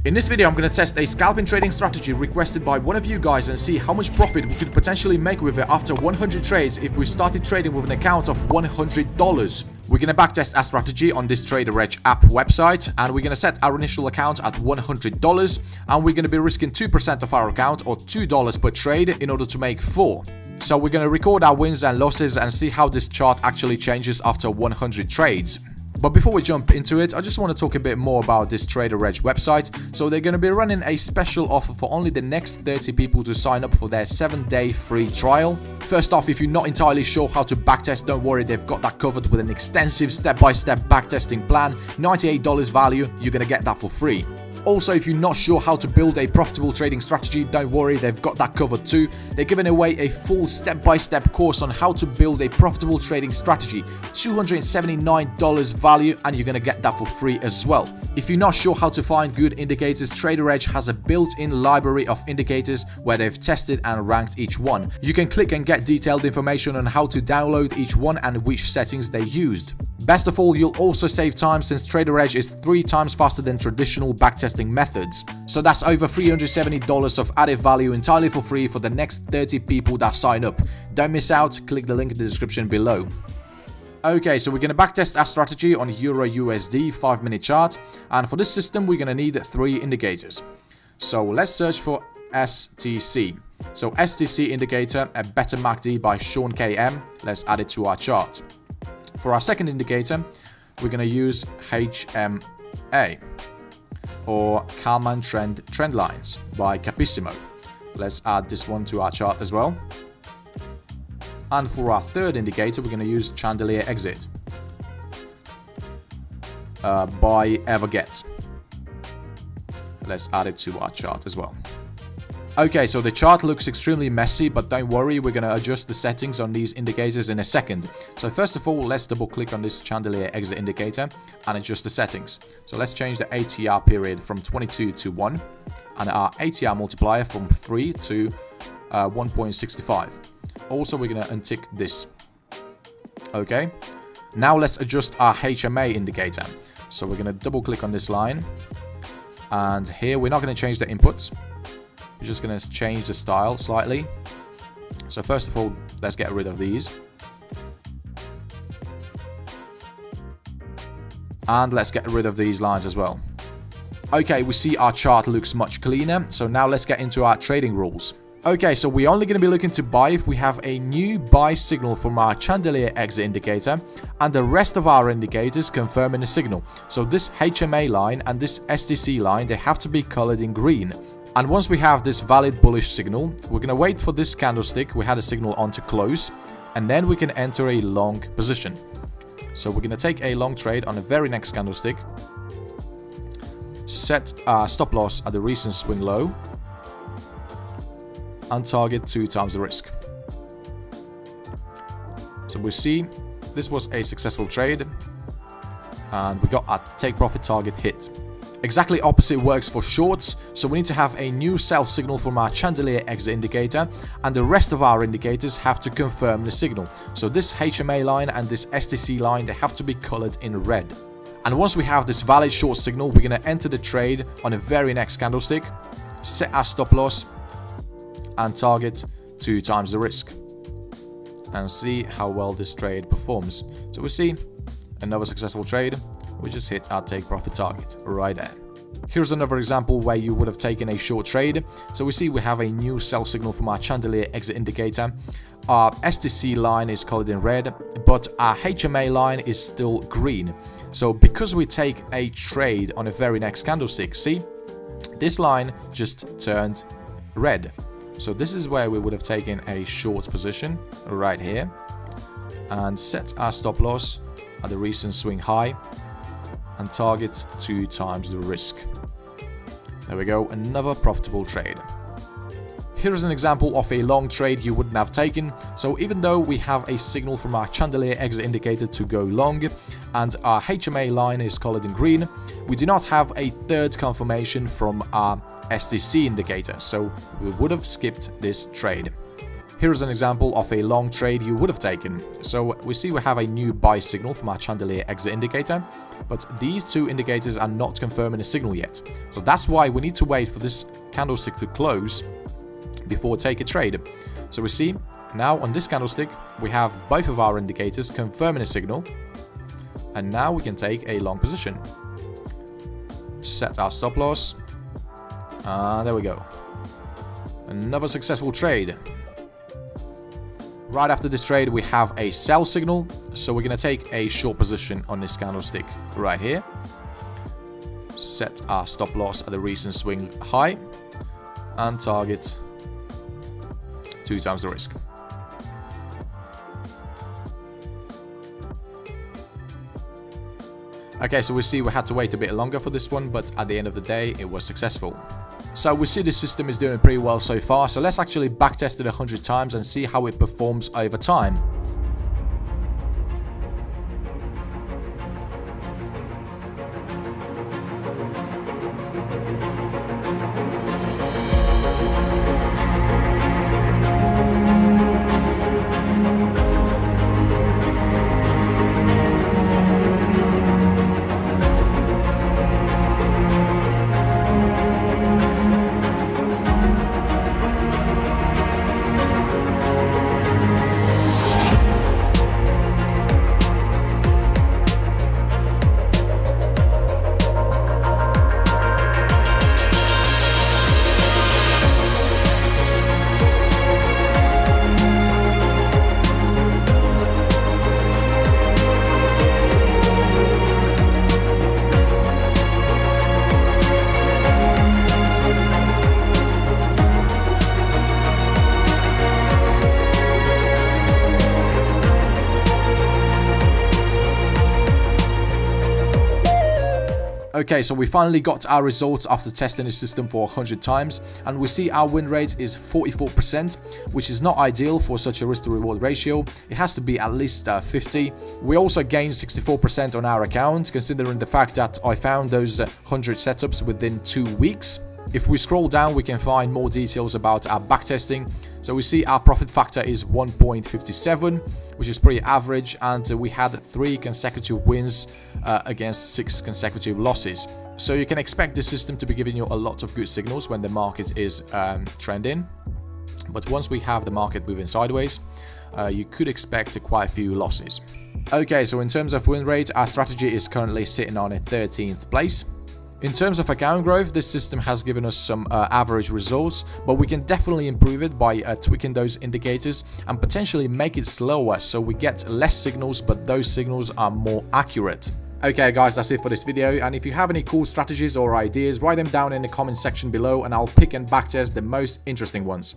In this video, I'm going to test a scalping trading strategy requested by one of you guys and see how much profit we could potentially make with it after 100 trades if we started trading with an account of $100. We're going to backtest our strategy on this Trader Edge app website, and we're going to set our initial account at $100, and we're going to be risking 2% of our account or $2 per trade in order to make 4. So we're going to record our wins and losses and see how this chart actually changes after 100 trades. But before we jump into it, I just want to talk a bit more about this Trader Edge website. So they're going to be running a special offer for only the next 30 people to sign up for their 7-day free trial. First off, if you're not entirely sure how to backtest, don't worry, they've got that covered with an extensive step-by-step backtesting plan. $98 value, you're going to get that for free. Also, if you're not sure how to build a profitable trading strategy, don't worry, they've got that covered too. They're giving away a full step-by-step course on how to build a profitable trading strategy. $279 value, and you're going to get that for free as well. If you're not sure how to find good indicators, Trader Edge has a built-in library of indicators where they've tested and ranked each one. You can click and get detailed information on how to download each one and which settings they used. Best of all, you'll also save time since Trader Edge is 3 times faster than traditional backtesting methods. So that's over $370 of added value entirely for free for the next 30 people that sign up. Don't miss out, click the link in the description below. Okay, so we're going to backtest our strategy on Euro USD 5-minute chart, and for this system we're going to need 3 indicators. So let's search for STC. So STC indicator, a better MACD by Sean KM. Let's add it to our chart. For our second indicator, we're going to use HMA, or Kalman Trend Lines by Capissimo. Let's add this one to our chart as well. And for our third indicator, we're going to use Chandelier Exit by Everget. Let's add it to our chart as well. Okay, so the chart looks extremely messy, but don't worry, we're going to adjust the settings on these indicators in a second. So first of all, let's double click on this Chandelier Exit indicator and adjust the settings. So let's change the ATR period from 22 to 1 and our ATR multiplier from 3 to 1.65. Also, we're going to untick this. Okay, now let's adjust our HMA indicator. So we're going to double click on this line, and here we're not going to change the inputs. We're just going to change the style slightly. So first of all, let's get rid of these. And let's get rid of these lines as well. Okay, we see our chart looks much cleaner. So now let's get into our trading rules. Okay, so we're only going to be looking to buy if we have a new buy signal from our Chandelier Exit indicator and the rest of our indicators confirming the signal. So this HMA line and this STC line, they have to be colored in green. And once we have this valid bullish signal, we're going to wait for this candlestick we had a signal on to close, and then we can enter a long position. So we're going to take a long trade on the very next candlestick, set our stop loss at the recent swing low, and target 2 times the risk. So we see this was a successful trade, and we got our take profit target hit. Exactly opposite works for shorts, so we need to have a new sell signal from our Chandelier Exit indicator, and the rest of our indicators have to confirm the signal. So this HMA line and this STC line, they have to be colored in red. And once we have this valid short signal, we're going to enter the trade on the very next candlestick, set our stop loss, and target 2 times the risk, and see how well this trade performs. So we see another successful trade. We just hit our take profit target right there. Here's another example where you would have taken a short trade. So we see we have a new sell signal from our Chandelier Exit indicator. Our STC line is colored in red, but our HMA line is still green. So because we take a trade on the very next candlestick, see, this line just turned red. So this is where we would have taken a short position right here and set our stop loss at the recent swing high and target 2 times the risk. There we go, another profitable trade. Here's an example of a long trade you wouldn't have taken. So even though we have a signal from our Chandelier Exit indicator to go long and our HMA line is colored in green, we do not have a third confirmation from our STC indicator, so we would have skipped this trade. Here's an example of a long trade you would have taken. So we see we have a new buy signal from our Chandelier Exit indicator, but these two indicators are not confirming a signal yet. So that's why we need to wait for this candlestick to close before take a trade. So we see now on this candlestick we have both of our indicators confirming a signal, and now we can take a long position. Set our stop loss. There we go. Another successful trade. Right after this trade we have a sell signal, so we're going to take a short position on this candlestick right here. Set our stop loss at the recent swing high and target 2 times the risk. Okay, so we see we had to wait a bit longer for this one, but at the end of the day it was successful. So we see the system is doing pretty well so far, so let's actually backtest it 100 times and see how it performs over time. Okay, so we finally got our results after testing the system for 100 times, and we see our win rate is 44%, which is not ideal for such a risk to reward ratio. It has to be at least 50. We also gained 64% on our account, considering the fact that I found those 100 setups within 2 weeks. If we scroll down, we can find more details about our backtesting. So we see our profit factor is 1.57, which is pretty average, and we had 3 consecutive wins against 6 consecutive losses. So you can expect this system to be giving you a lot of good signals when the market is trending. But once we have the market moving sideways, you could expect quite a few losses. Okay, so in terms of win rate, our strategy is currently sitting on a 13th place. In terms of account growth, this system has given us some average results, but we can definitely improve it by tweaking those indicators and potentially make it slower so we get less signals, but those signals are more accurate. Okay guys, that's it for this video, and if you have any cool strategies or ideas, write them down in the comment section below and I'll pick and backtest the most interesting ones.